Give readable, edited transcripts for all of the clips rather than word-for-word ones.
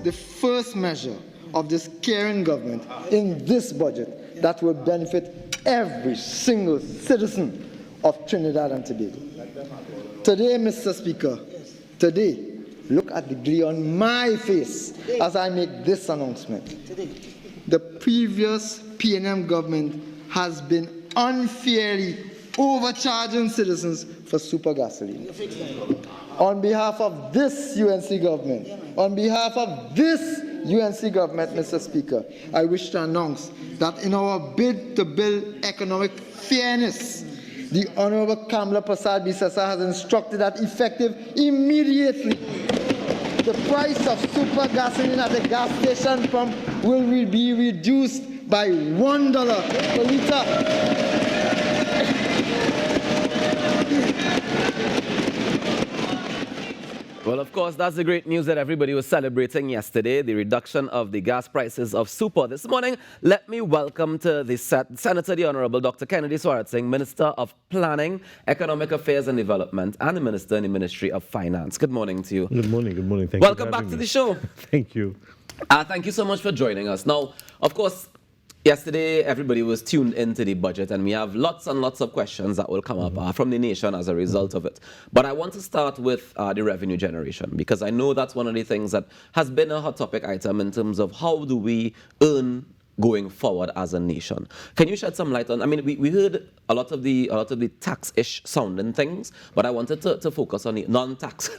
the first measure of this caring government in this budget that will benefit every single citizen of Trinidad and Tobago. Today, Mr. Speaker, today, look at the glee on my face as I make this announcement. The previous PNM government has been unfairly overcharging citizens for super gasoline. On behalf of this UNC government, Mr. Speaker, I wish to announce that in our bid to build economic fairness, the Honourable Kamla Prasad Bisasa has instructed that effective immediately, the price of super gasoline at the gas station pump will be reduced by $1 per litre. Well, of course, that's the great news that everybody was celebrating yesterday, the reduction of the gas prices of super. This morning, let me welcome to the Senator, the Honourable Dr. Kennedy Swaratsingh, Minister of Planning, Economic Affairs and Development, and the Minister in the Ministry of Finance. Good morning to you. Good morning. Thank you. Welcome back to the show. Thank you. Thank you so much for joining us. Now, of course, yesterday, everybody was tuned into the budget, and we have lots and lots of questions that will come up from the nation as a result of it. But I want to start with the revenue generation, because I know that's one of the things that has been a hot topic item in terms of how do we earn going forward as a nation. Can you shed some light on, I mean, we heard a lot of the tax-ish sounding things, but I wanted to focus on the non-tax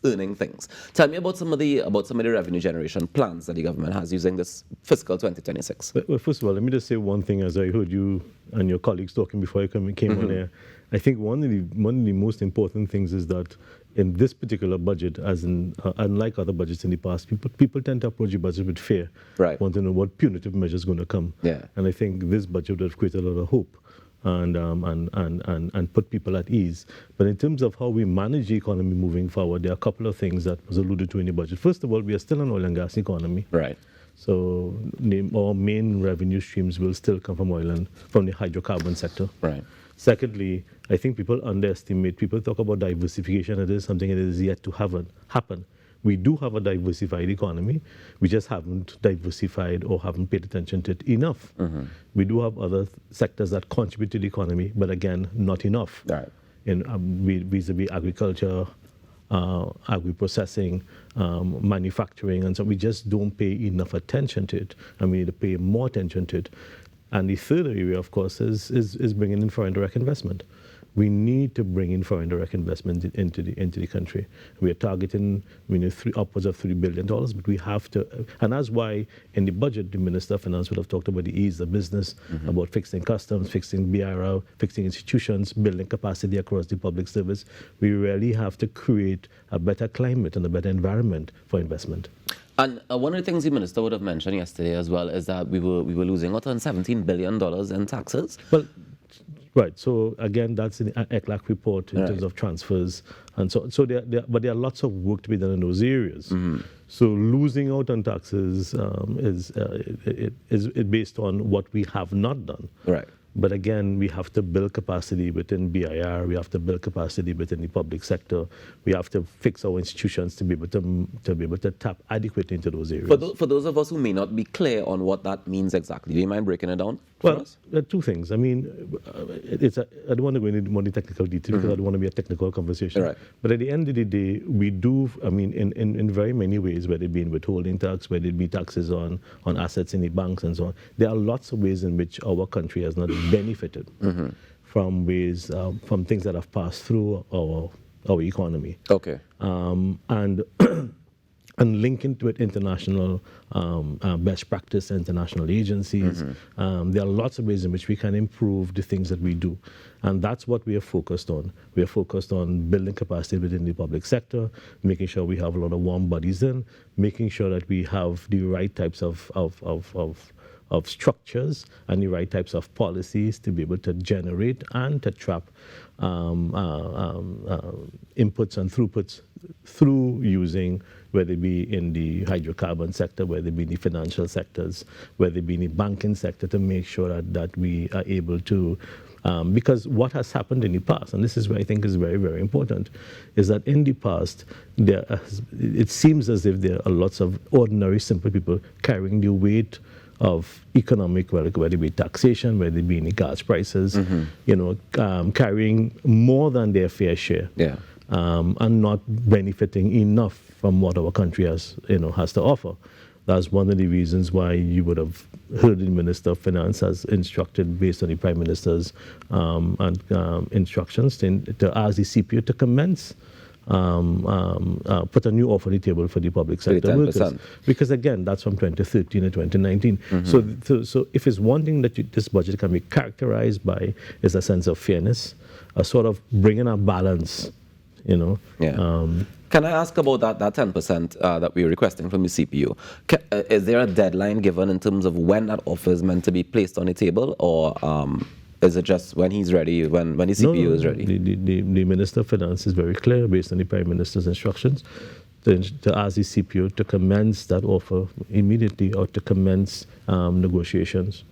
earning things. Tell me about some of the revenue generation plans that the government has using this fiscal 2026. Well, first of all, let me just say one thing. As I heard you and your colleagues talking before I came on air, I think one of the most important things is that in this particular budget, as in unlike other budgets in the past, people tend to approach the budget with fear. Right. Want to know what punitive measures going to come. Yeah. And I think this budget would have created a lot of hope and put people at ease. But in terms of how we manage the economy moving forward, there are a couple of things that was alluded to in the budget. First of all, we are still an oil and gas economy. Right. So our main revenue streams will still come from oil and from the hydrocarbon sector. Right. Secondly, I think people underestimate, people talk about diversification, it is something that is yet to happen. We do have a diversified economy, we just haven't diversified or haven't paid attention to it enough. We do have other sectors that contribute to the economy, but again, not enough. Right. Vis-a-vis agriculture, agri-processing, manufacturing, and so we just don't pay enough attention to it, and we need to pay more attention to it. And the third area, of course, is bringing in foreign direct investment. We need to bring in foreign direct investment into the country. We are targeting upwards of $3 billion, but we have to, and that's why in the budget, the Minister of Finance would have talked about the ease of business, about fixing customs, fixing BRL, fixing institutions, building capacity across the public service. We really have to create a better climate and a better environment for investment. And one of the things the minister would have mentioned yesterday as well is that we were losing out on $17 billion in taxes. Well, right. So again, that's in the ECLAC report in terms of transfers, and so but there are lots of work to be done in those areas. So losing out on taxes is based on what we have not done. Right. But again, we have to build capacity within BIR, we have to build capacity within the public sector, we have to fix our institutions to be able to tap adequately into those areas. For those of us who may not be clear on what that means exactly, do you mind breaking it down for us? There are two things. I mean, I don't want to go into more technical detail because I don't want to be a technical conversation. Right. But at the end of the day, we do, I mean, in very many ways, whether it be in withholding tax, whether it be taxes on assets in the banks and so on, there are lots of ways in which our country has not benefited from things that have passed through our economy. Okay. And linking to it international best practice, international agencies. There are lots of ways in which we can improve the things that we do. And that's what we are focused on. We are focused on building capacity within the public sector, making sure we have a lot of warm bodies in, making sure that we have the right types of structures and the right types of policies to be able to generate and to trap inputs and throughputs through using, whether it be in the hydrocarbon sector, whether it be in the financial sectors, whether it be in the banking sector, to make sure that we are able to Because what has happened in the past, and this is where I think is very, very important, is that in the past, it seems as if there are lots of ordinary, simple people carrying the weight of economic, whether it be taxation, whether it be any gas prices, carrying more than their fair share, and not benefiting enough from what our country has to offer. That's one of the reasons why you would have heard the Minister of Finance has instructed, based on the Prime Minister's instructions, to ask the CPO to commence, put a new offer on the table for the public sector workers. Because again, that's from 2013 and 2019. So if it's one thing that this budget can be characterized by is a sense of fairness, a sort of bringing a balance, Can I ask about that 10% that we're requesting from the CPU? Is there a deadline given in terms of when that offer is meant to be placed on the table, or is it just when he's ready, when the CPU is ready? The Minister of Finance is very clear, based on the Prime Minister's instructions, to ask the CPU to commence that offer immediately, or to commence negotiations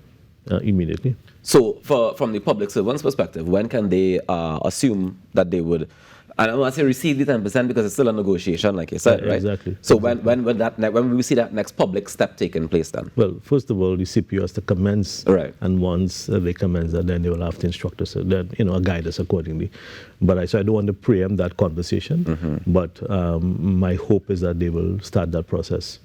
immediately. So from the public servant's perspective, when can they assume that they would... And I don't want to say receive the 10% because it's still a negotiation, like you said, right? Exactly. So when will we see that next public step taking place then? Well, first of all, the CPU has to commence, right? And once they commence, then they will have to instruct us, guide us accordingly. But I don't want to preempt that conversation. But my hope is that they will start that process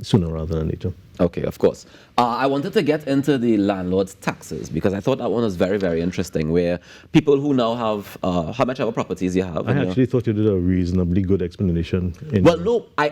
sooner rather than later. Okay, of course. I wanted to get into the landlord's taxes because I thought that one was very, very interesting, where people who now have, how much ever properties you have. I actually thought you did a reasonably good explanation. Well, no, I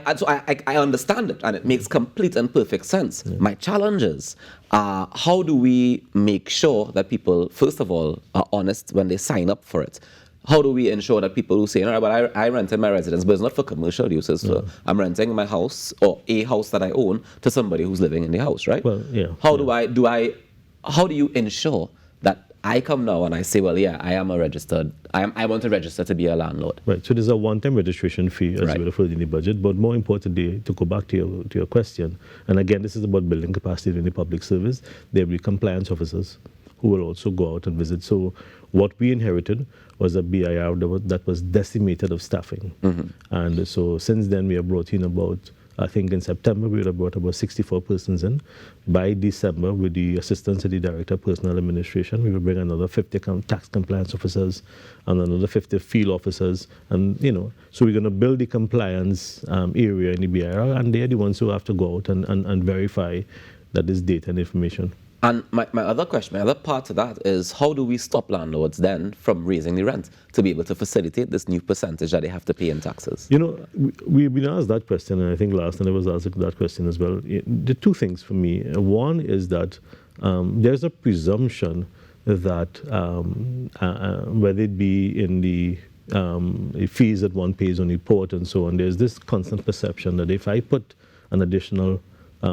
understand it, and it makes complete and perfect sense. Yeah. My challenge is, how do we make sure that people, first of all, are honest when they sign up for it? How do we ensure that people who say, all right, but I rented my residence, but it's not for commercial uses. So I'm renting my house or a house that I own to somebody who's living in the house, right? Well, yeah. How do you ensure that I come now and I say, well, yeah, I want to register to be a landlord? Right. So there's a one-time registration fee, as you would have heard in the budget. But more importantly, to go back to your question, and again, this is about building capacity in the public service. There will be compliance officers who will also go out and visit. So what we inherited was a BIR that was decimated of staffing. And so since then, we have brought in about, I think in September, we would have brought about 64 persons in. By December, with the assistance of the Director of Personnel Administration, we will bring another 50 tax compliance officers and another 50 field officers. And, so we're going to build the compliance area in the BIR, and they're the ones who have to go out and verify that this data and information. And my other question, my other part to that is, how do we stop landlords then from raising the rent to be able to facilitate this new percentage that they have to pay in taxes? We've been asked that question, and I think last night I was asked that question as well. The two things for me. One is that there's a presumption that whether it be in the fees that one pays on the port and so on, there's this constant perception that if I put an additional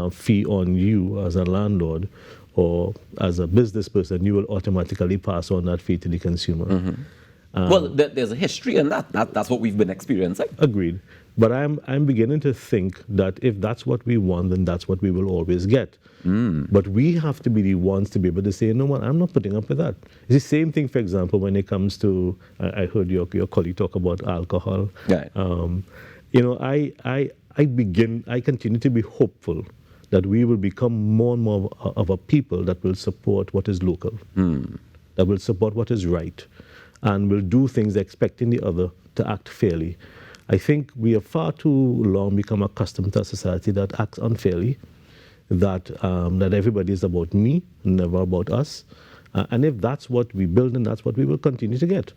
fee on you as a landlord or as a business person, you will automatically pass on that fee to the consumer. Well, there's a history in that. That's what we've been experiencing. Agreed. But I'm beginning to think that if that's what we want, then that's what we will always get. But we have to be the ones to be able to say, no, I'm not putting up with that. It's the same thing, for example, when it comes to, I heard your colleague talk about alcohol. Right. I continue to be hopeful that we will become more and more of a people that will support what is local, that will support what is right, and will do things expecting the other to act fairly. I think we have far too long become accustomed to a society that acts unfairly, that everybody is about me, never about us. And if that's what we build, then that's what we will continue to get.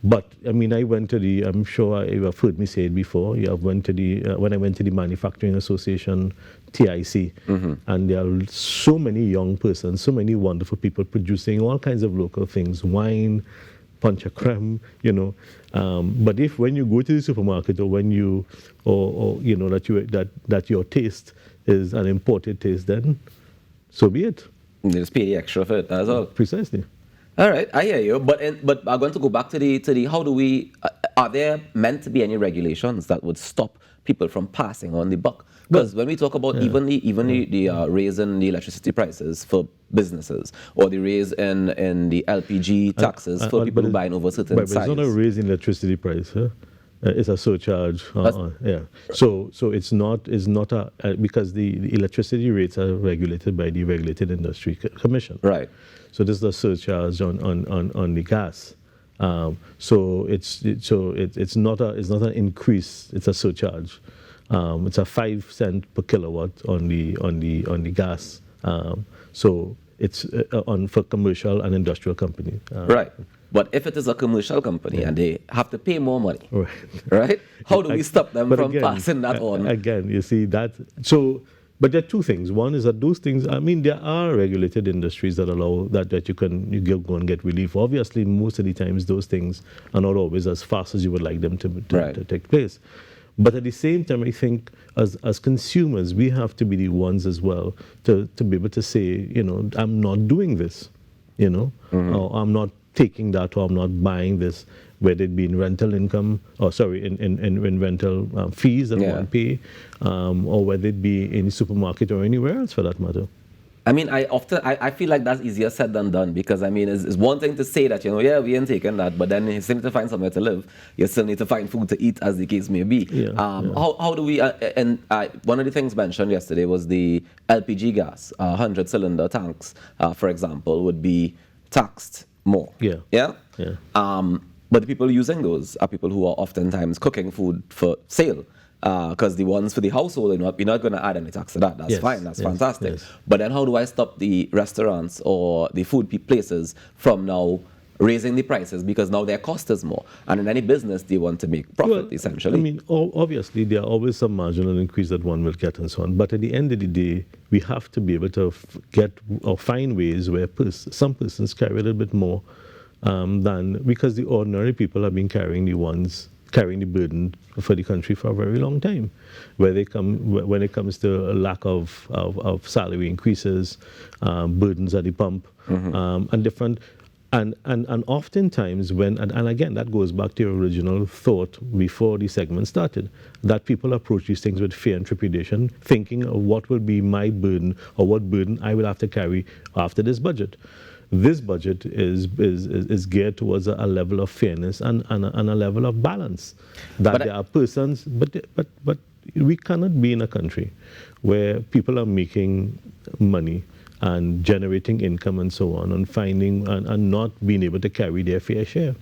But I mean, I'm sure you have heard me say it before. When I went to the Manufacturing Association, TIC, and there are so many young persons, so many wonderful people producing all kinds of local things, wine, punch a creme, But if when you go to the supermarket or when that your taste is an imported taste, then so be it. You just pay the extra for it, that's all. Precisely. All right, I hear you, but I'm going to go back to the how do we are there meant to be any regulations that would stop people from passing on the buck? Because when we talk about even the raise in the electricity prices for businesses, or the raise in the LPG taxes for people who buy over certain but size. it's not a raise in electricity price. Huh? It's a surcharge. Yeah. So it's not because the electricity rates are regulated by the Regulated Industry Commission. Right. So this is a surcharge on the gas. So it's not an increase. It's a surcharge. It's a 5 cents per kilowatt on the gas. So it's for commercial and industrial companies. Right. But if it is a commercial company and they have to pay more money, right? How do we stop them from passing that on? Again, you see that. So, but there are two things. One is that those things, I mean, there are regulated industries that allow that you go and get relief. Obviously, most of the times, those things are not always as fast as you would like them to take place. But at the same time, I think as consumers, we have to be the ones as well to be able to say, I'm not doing this, or I'm not taking that, or I'm not buying this, whether it be in rental income, in rental fees that one pay, or whether it be in the supermarket or anywhere else for that matter. I mean, I feel like that's easier said than done, because I mean, it's one thing to say that, we ain't taking that, but then you still need to find somewhere to live. You still need to find food to eat, as the case may be. How do we, one of the things mentioned yesterday was the LPG gas, 100-cylinder tanks, for example, would be taxed more. Yeah? But the people using those are people who are oftentimes cooking food for sale. Because the ones for the household, you're not going to add any tax to that. That's fine. That's fantastic. But then how do I stop the restaurants or the food places from now raising the prices, because now their cost is more? And in any business, they want to make profit, essentially. I mean, obviously, there are always some marginal increase that one will get and so on. But at the end of the day, we have to be able to get or find ways where some persons carry a little bit more because the ordinary people have been carrying the burden for the country for a very long time, when it comes to a lack of salary increases, burdens at the pump, and different, and oftentimes and again, that goes back to your original thought before the segment started, that people approach these things with fear and trepidation, thinking of what will be my burden or what burden I will have to carry after this budget. This budget is geared towards a level of fairness and a level of balance. There are persons, but we cannot be in a country where people are making money and generating income and so on, and finding and not being able to carry their fair share.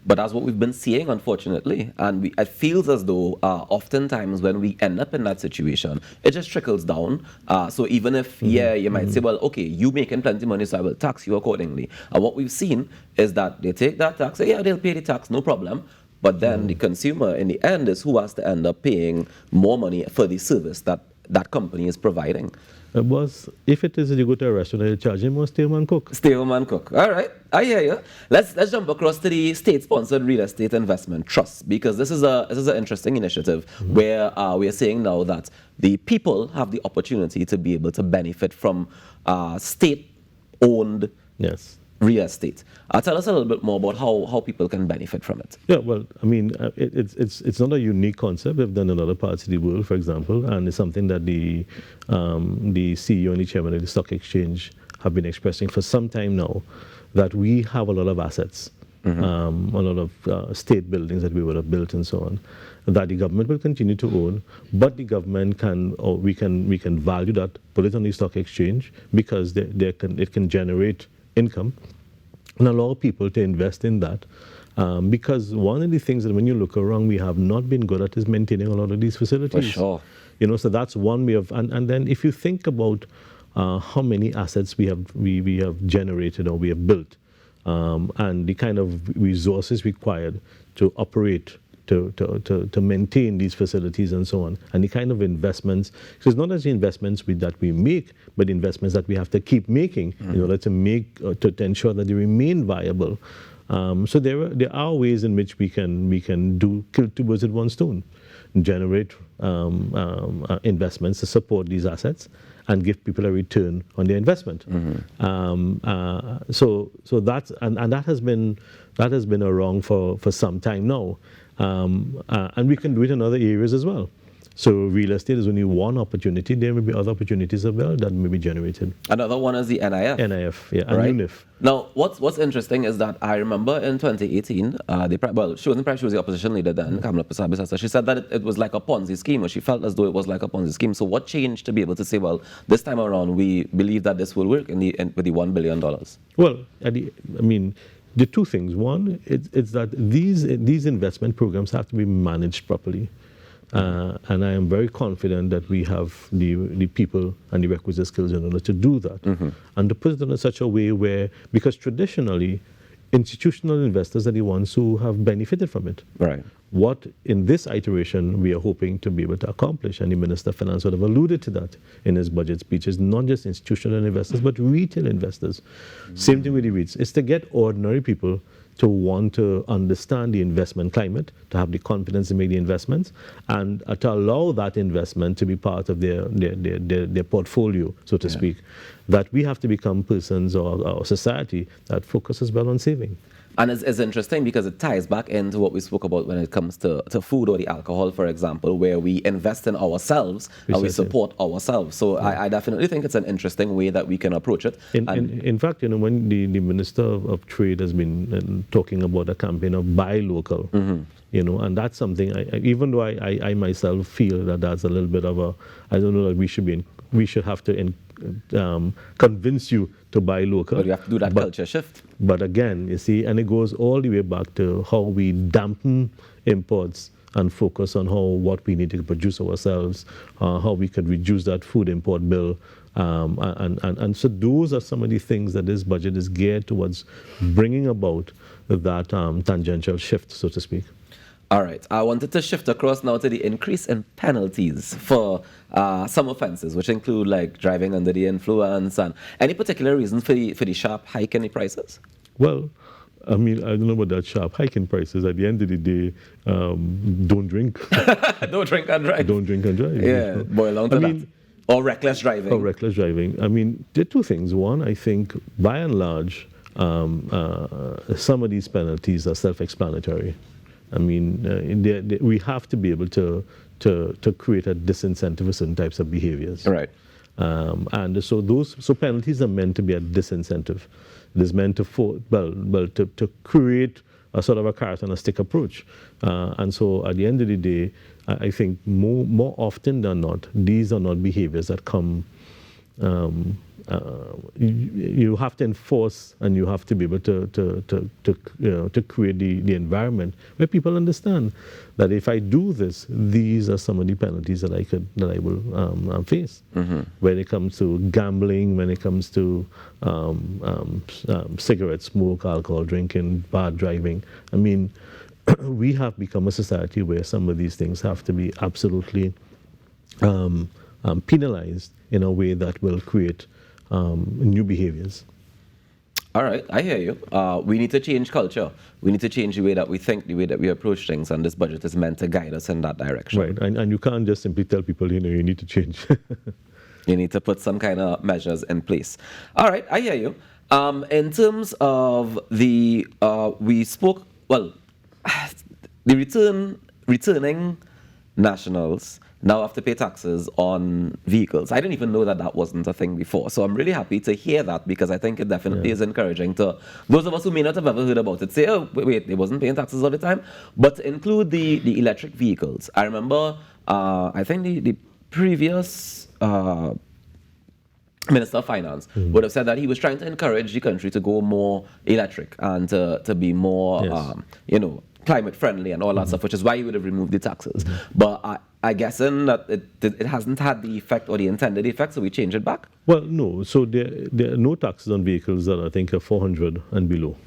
But that's what we've been seeing, unfortunately. And it feels as though oftentimes when we end up in that situation, it just trickles down. So even if, you might say, well, okay, you making plenty of money, so I will tax you accordingly. And what we've seen is that they take that tax, say, they'll pay the tax, no problem. But then the consumer, in the end, is who has to end up paying more money for the service that company is providing. If it is you go to a restaurant, you charge him more, stay home and cook. Stay home and cook. All right, I hear you. Let's jump across to the state-sponsored real estate investment trust, because this is an interesting initiative where we are saying now that the people have the opportunity to be able to benefit from state-owned real estate. Tell us a little bit more about how people can benefit from it. Yeah, well, I mean, it's not a unique concept. We've done in other parts of the world, for example, and it's something that the CEO and the chairman of the stock exchange have been expressing for some time now, that we have a lot of assets, a lot of state buildings that we would have built and so on, that the government will continue to own, but the government we can value that, put it on the stock exchange, because it can generate income and allow people to invest in that. Because one of the things that when you look around, we have not been good at is maintaining a lot of these facilities. For sure. So that's one way of, and then if you think about how many assets we have generated or we have built, and the kind of resources required to operate, to maintain these facilities and so on, and the kind of investments. So it's not as the investments that we make, but investments that we have to keep making in order to to ensure that they remain viable. So there are ways in which we can kill two birds with one stone, generate investments to support these assets and give people a return on their investment. So that's and that has been That has been a wrong for some time now. And we can do it in other areas as well. So real estate is only one opportunity. There may be other opportunities as well that may be generated. Another one is the NIF. NIF, yeah, and Right. UNIF. Now, what's interesting is that I remember in 2018, she wasn't prime, she was the opposition leader then, Kamala Prasad. She said that it was like a Ponzi scheme, or she felt as though it was like a Ponzi scheme. So what changed to be able to say, well, this time around, we believe that this will work with the $1 billion? Well, the two things. One, it's that these investment programs have to be managed properly. And I am very confident that we have the people and the requisite skills in order to do that. And to put it in such a way where, because traditionally, institutional investors are the ones who have benefited from it. Right. What in this iteration we are hoping to be able to accomplish, and the Minister of Finance would have alluded to that in his budget speech, is not just institutional investors, but retail investors. Same thing with the REITs. It's to get ordinary people to want to understand the investment climate, to have the confidence to make the investments, and to allow that investment to be part of their portfolio, so to speak. That we have to become persons or society that focuses well on saving. And it's interesting because it ties back into what we spoke about when it comes to food or the alcohol, for example, where we invest in ourselves and we support ourselves. So I definitely think it's an interesting way that we can approach it. In fact, when the Minister of Trade has been talking about a campaign of buy local, and that's something, even though I myself feel that that's a little bit of a, I don't know that we should have to convince you to buy local. But you have to do that culture shift. But again, you see, and it goes all the way back to how we dampen imports and focus on what we need to produce ourselves, how we could reduce that food import bill. And so those are some of the things that this budget is geared towards bringing about that tangential shift, so to speak. All right. I wanted to shift across now to the increase in penalties for some offences, which include like driving under the influence, and any particular reason for the sharp hike in the prices? Well, I don't know about that sharp hike in prices. At the end of the day, don't drink. Don't drink and drive. Don't drink and drive. Yeah, boil down to that. Or reckless driving. Or reckless driving. There are two things. One, I think, by and large, some of these penalties are self-explanatory. We have to be able to create a disincentive for certain types of behaviors. Right. And so penalties are meant to be a disincentive. It is meant to create a sort of a carrot and a stick approach. And so at the end of the day, I think more often than not, these are not behaviors that come. You have to enforce, and you have to be able to create the environment where people understand that if I do this, these are some of the penalties that I will face. When it comes to gambling, when it comes to cigarette smoke, alcohol drinking, bad driving. We have become a society where some of these things have to be absolutely penalized in a way that will create new behaviors. All right, I hear you. We need to change culture. We need to change the way that we think, the way that we approach things, and this budget is meant to guide us in that direction. Right, and you can't just simply tell people, you need to change. You need to put some kind of measures in place. All right, I hear you. In terms of the, we spoke, the returning nationals now have to pay taxes on vehicles. I didn't even know that wasn't a thing before. So I'm really happy to hear that, because I think it definitely is encouraging to those of us who may not have ever heard about it. Say, oh, wait, they wasn't paying taxes all the time. But to include the electric vehicles. I remember, I think the previous Minister of Finance would have said that he was trying to encourage the country to go more electric and to be more, climate friendly and all that stuff, which is why he would have removed the taxes. But I guess that it hasn't had the effect or the intended effect, so we change it back? Well, no. So there are no taxes on vehicles that I think are 400 and below.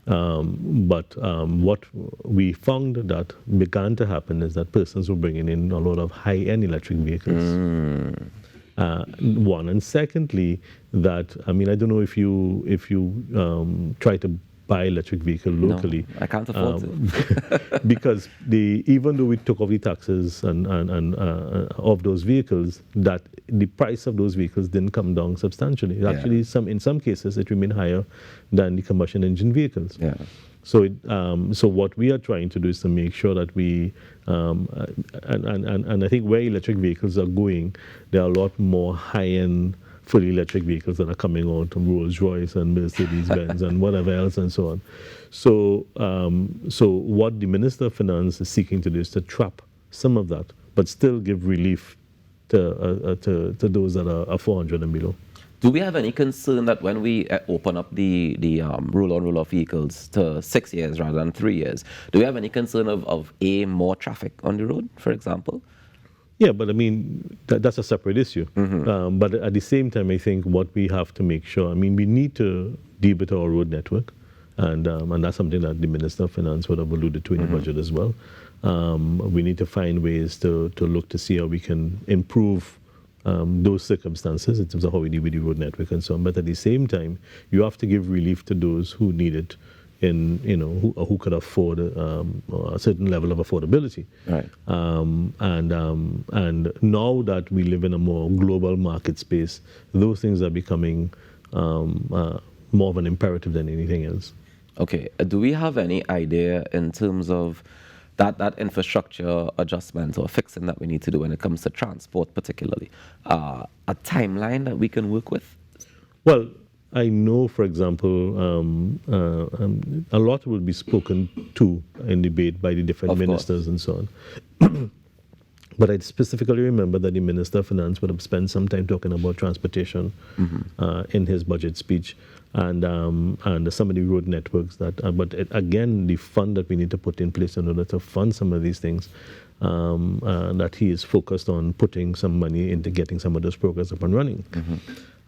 But what we found that began to happen is that persons were bringing in a lot of high-end electric vehicles. One, and secondly, that I don't know if you try to buy electric vehicle locally. No, I can't afford to. Because even though we took off the taxes and of those vehicles, that the price of those vehicles didn't come down substantially. Actually, in some cases, it remained higher than the combustion engine vehicles. Yeah. So what we are trying to do is to make sure that we, and I think where electric vehicles are going, there are a lot more high-end fully electric vehicles that are coming out from Rolls-Royce and Mercedes-Benz and whatever else and so on. So what the Minister of Finance is seeking to do is to trap some of that, but still give relief to those that are 400 and below. Do we have any concern that when we open up the roll-on, roll-off vehicles to 6 years rather than 3 years, do we have any concern of more traffic on the road, for example? Yeah, but I mean, that's a separate issue. But at the same time, I think what we have to make sure, I mean, we need to deal with our road network, and that's something that the Minister of Finance would have alluded to in the budget as well. We need to find ways to look to see how we can improve those circumstances in terms of how we deal with the road network and so on. But at the same time, you have to give relief to those who need it, who could afford a certain level of affordability. Right. And now that we live in a more global market space, those things are becoming more of an imperative than anything else. Okay. Do we have any idea in terms of that infrastructure adjustment or fixing that we need to do when it comes to transport particularly, a timeline that we can work with? Well, I know, for example, a lot will be spoken to in debate by the different ministers and so on. But I specifically remember that the Minister of Finance would have spent some time talking about transportation in his budget speech, and some of the road networks that. But again, the fund that we need to put in place in order to fund some of these things, that he is focused on putting some money into getting some of those programs up and running.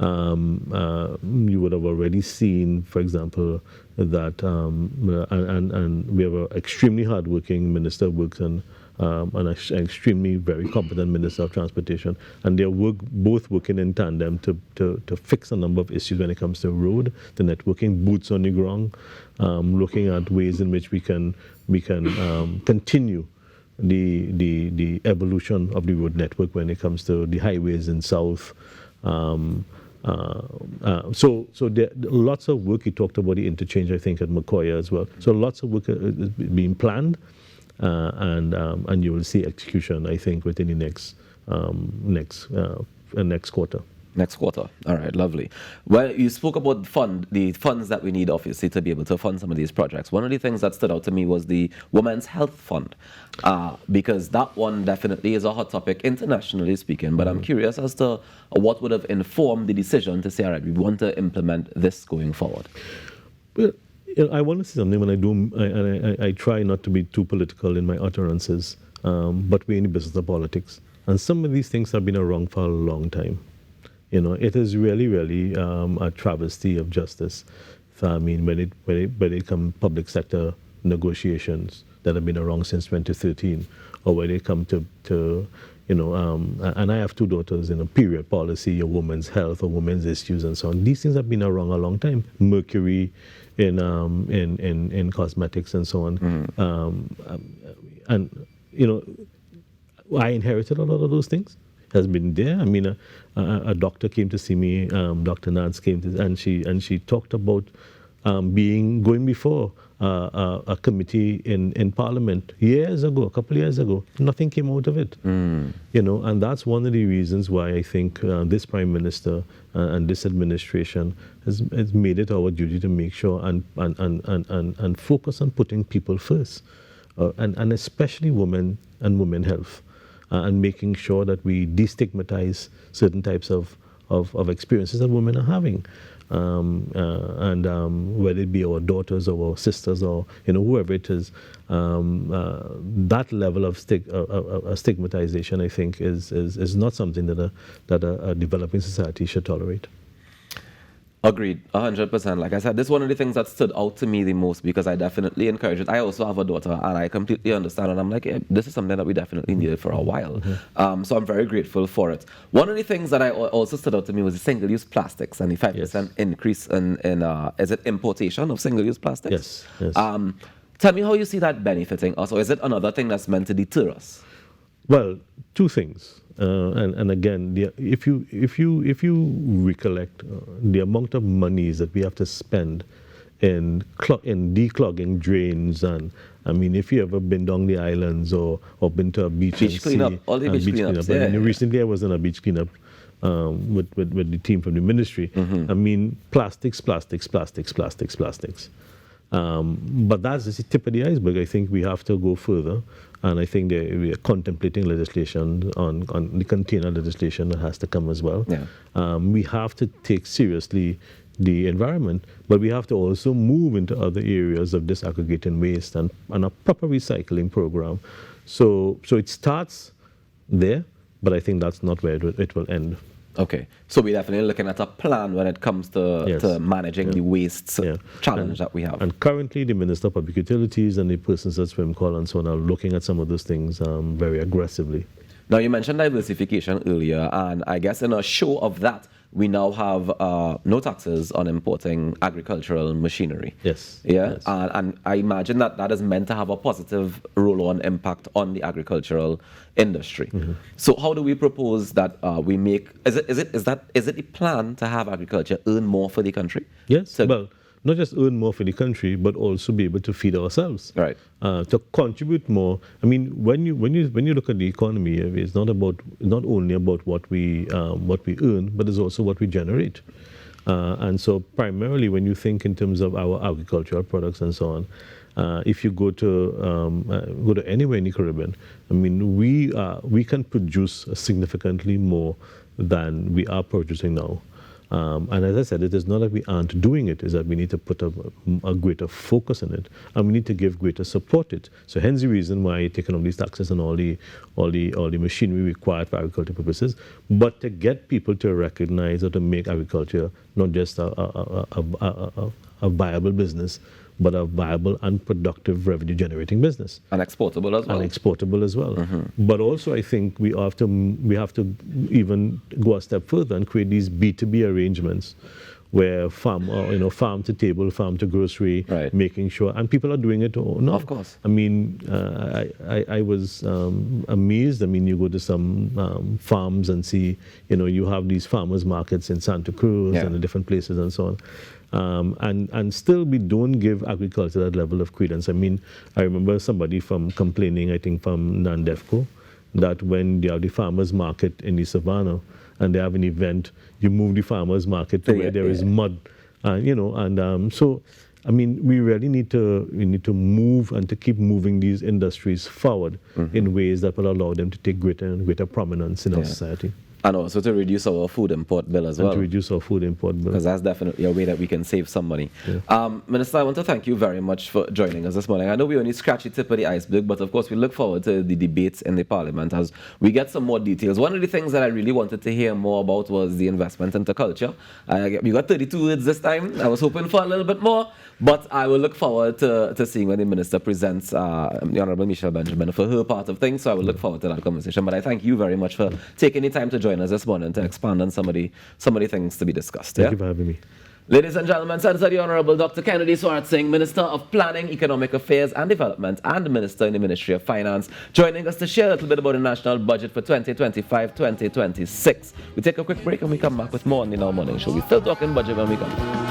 You would have already seen, for example, that and we have an extremely hardworking Minister of Works and an extremely very competent Minister of Transportation, and they're both working in tandem to fix a number of issues when it comes to road, the networking, boots on the ground, looking at ways in which we can continue the evolution of the road network when it comes to the highways in South. So there lots of work. He talked about the interchange, I think, at Macoya as well. So lots of work is being planned, and you will see execution, I think, within the next quarter. Next quarter. All right, lovely. Well, you spoke about the funds that we need, obviously, to be able to fund some of these projects. One of the things that stood out to me was the Women's Health Fund, because that one definitely is a hot topic internationally speaking. But I'm curious as to what would have informed the decision to say, all right, we want to implement this going forward. Well, I want to say something when I do, I try not to be too political in my utterances, but we're in the business of politics. And some of these things have been around for a long time. It is really a travesty of justice. So, I mean, when it come public sector negotiations that have been around since 2013, or when they come to and I have two daughters, period policy, or women's health, or women's issues, and so on. These things have been around a long time. Mercury in cosmetics and so on. And I inherited a lot of those things. Has been there. I mean, a doctor came to see me. Dr. Nance came to, and she talked about going before a committee in Parliament a couple of years ago. Nothing came out of it. And that's one of the reasons why I think this Prime Minister and this administration has made it our duty to make sure and focus on putting people first, and especially women and women health. And making sure that we destigmatize certain types of experiences that women are having. And whether it be our daughters or our sisters or whoever it is, that level of stigmatization, I think, is not something that a developing society should tolerate. Agreed, 100%. Like I said, this is one of the things that stood out to me the most because I definitely encourage it. I also have a daughter, and I completely understand. And I'm like, yeah, this is something that we definitely needed for a while. So I'm very grateful for it. One of the things that I also stood out to me was the single-use plastics and the 5% increase in is it importation of single-use plastics? Yes. Tell me how you see that benefiting us, or is it another thing that's meant to deter us? Well, two things. And again, if you recollect the amount of monies that we have to spend in declogging drains. And I mean, if you ever been down the islands or been to a beach and cleanup, see, all the beach cleanups. I mean, recently I was in a beach cleanup with the team from the ministry. I mean, plastics. But that's just the tip of the iceberg. I think we have to go further, and I think we are contemplating legislation on the container legislation that has to come as well. Yeah. We have to take seriously the environment, but we have to also move into other areas of disaggregating waste and a proper recycling program. So it starts there, but I think that's not where it will end. Okay, so we're definitely looking at a plan when it comes to managing the waste challenge that we have. And currently, the Minister of Public Utilities and the persons at SWIMCOL and so on are looking at some of those things very aggressively. Now, you mentioned diversification earlier, and I guess in a show of that, we now have no taxes on importing agricultural machinery. Yes. Yeah, yes. And I imagine that is meant to have a positive roll-on impact on the agricultural industry. So how do we propose that we make? Is it a plan to have agriculture earn more for the country? Yes. So, well, not just earn more for the country, but also be able to feed ourselves. Right. To contribute more. I mean, when you look at the economy, it's not only about what we earn, but it's also what we generate. And so, primarily, when you think in terms of our agricultural products and so on, if you go to anywhere in the Caribbean, I mean, we can produce significantly more than we are producing now. And as I said, it is not that we aren't doing it, it's that we need to put a greater focus on it, and we need to give greater support to it. So hence the reason why you're taking all these taxes and all the machinery required for agricultural purposes, but to get people to recognize or to make agriculture not just a viable business, but a viable and productive revenue-generating business. And exportable as well. And exportable as well. But also, I think we have to even go a step further and create these B2B arrangements, where farm to table, farm to grocery, right, making sure, and people are doing it now. Of course. I mean, I was amazed. I mean, you go to some farms and see, you have these farmers markets in Santa Cruz and in different places and so on. And still we don't give agriculture that level of credence. I mean, I remember somebody complaining, I think from Nandefco, that when they have the farmers market in the savannah and they have an event, you move the farmers market to where there is mud, so I mean, we really need to move and to keep moving these industries forward in ways that will allow them to take greater and greater prominence in our society. And also to reduce our food import bill as well. To reduce our food import bill. Because that's definitely a way that we can save some money. Yeah. Minister, I want to thank you very much for joining us this morning. I know we only scratched the tip of the iceberg, but of course we look forward to the debates in the Parliament as we get some more details. One of the things that I really wanted to hear more about was the investment into culture. You got 32 words this time. I was hoping for a little bit more, but I will look forward to seeing when the Minister presents the Honourable Michelle Benjamin for her part of things, so I will look forward to that conversation. But I thank you very much for taking the time to join us this morning to expand on some of the things to be discussed. Thank you for having me. Ladies and gentlemen, Senator the Honourable Dr. Kennedy Swaratsingh, Minister of Planning, Economic Affairs and Development and Minister in the Ministry of Finance, joining us to share a little bit about the national budget for 2025-2026. We take a quick break and we come back with more on the Now Morning Show. We're still talking budget when we come back.